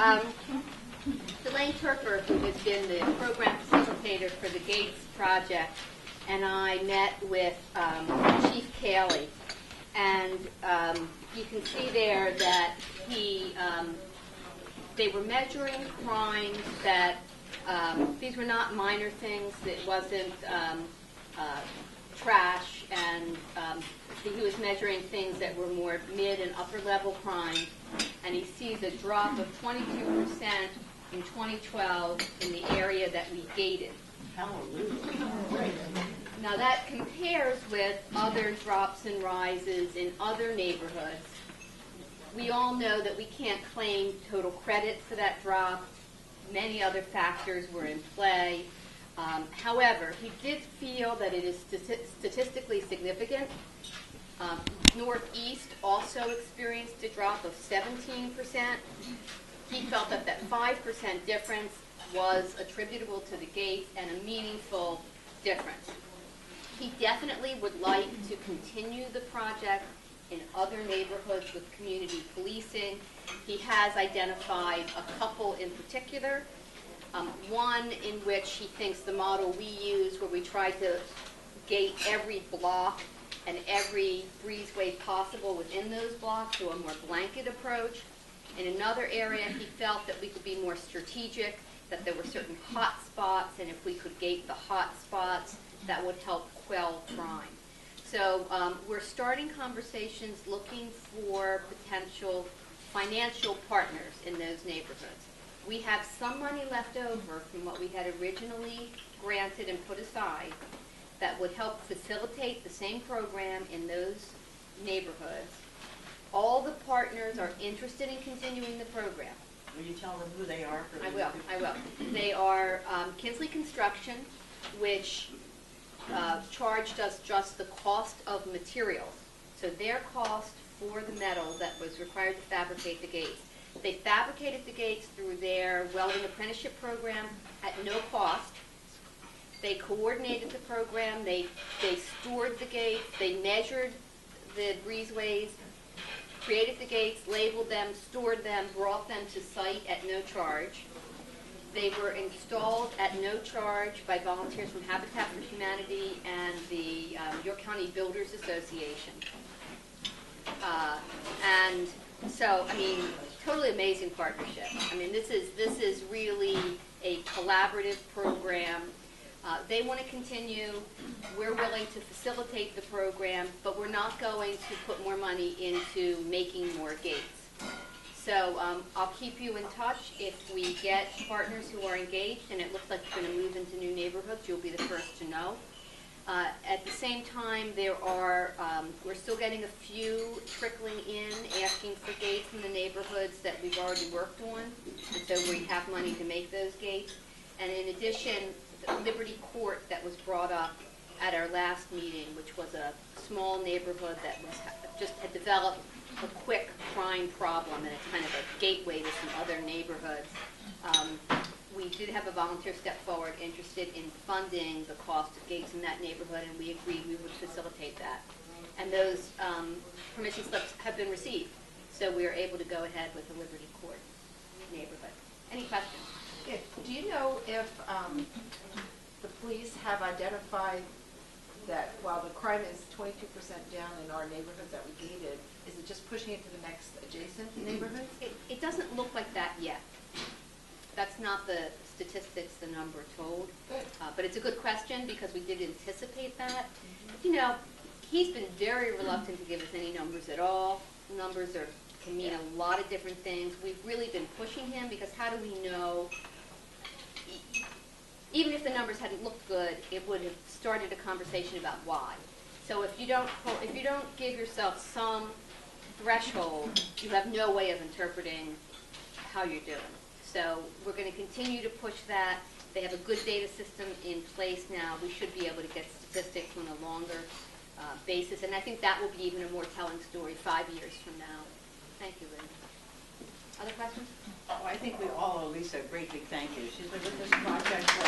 Elaine Turker, who has been the program facilitator for the Gates project, and I met with Chief Cayley, and you can see there that they were measuring crimes that these were not minor things. It wasn't trash, and he was measuring things that were more mid and upper level crimes, and he sees a drop of 22% in 2012 in the area that we gated. Hallelujah. Now that compares with other drops and rises in other neighborhoods. We all know that we can't claim total credit for that drop. Many other factors were in play. However, he did feel that it is statistically significant. Northeast also experienced a drop of 17%. He felt that that 5% difference was attributable to the gates and a meaningful difference. He definitely would like to continue the project in other neighborhoods with community policing. He has identified a couple in particular. One in which he thinks the model we use, where we try to gate every block and every breezeway possible within those blocks, to a more blanket approach. In another area, he felt that we could be more strategic, that there were certain hot spots, and if we could gate the hot spots, that would help quell crime. So we're starting conversations looking for potential financial partners in those neighborhoods. We have some money left over from what we had originally granted and put aside that would help facilitate the same program in those neighborhoods. All the partners are interested in continuing the program. Will you tell them who they are? I will. They are Kinsley Construction, which charged us just the cost of materials. So their cost for the metal that was required to fabricate the gates. They fabricated the gates through their welding apprenticeship program at no cost. They coordinated the program. They stored the gates. They measured the breezeways, created the gates, labeled them, stored them, brought them to site at no charge. They were installed at no charge by volunteers from Habitat for Humanity and the York County Builders Association. And so, I mean, totally amazing partnership. I mean, this is really a collaborative program. They want to continue. We're willing to facilitate the program, but we're not going to put more money into making more gates. So I'll keep you in touch. If we get partners who are engaged and it looks like it's going to move into new neighborhoods, you'll be the first to know. At the same time, we're still getting a few trickling in, asking for gates in the neighborhoods that we've already worked on, and so we have money to make those gates. And in addition, the Liberty Court that was brought up at our last meeting, which was a small neighborhood that just had developed a quick crime problem, and it's kind of a gateway to some other neighborhoods. We did have a volunteer step forward interested in funding the cost of gates in that neighborhood, and we agreed we would facilitate that. And those permission slips have been received, so we are able to go ahead with the Liberty Court neighborhood. Any questions? Yeah. Do you know if the police have identified that while the crime is 22% down in our neighborhoods that we gated, is it just pushing it to the next adjacent neighborhoods? It doesn't look like that yet. That's not the statistics, the number told. Good. But it's a good question because we did anticipate that. You know, he's been very reluctant to give us any numbers at all. Numbers can mean a lot of different things. We've really been pushing him because how do we know? Even if the numbers hadn't looked good, it would have started a conversation about why. So if you don't give yourself some threshold, you have no way of interpreting how you're doing. So we're going to continue to push that. They have a good data system in place now. We should be able to get statistics on a longer basis, and I think that will be even a more telling story 5 years from now. Thank you, Lynn. Other questions? Well, I think we all owe Lisa a great big thank you. She's been with this project for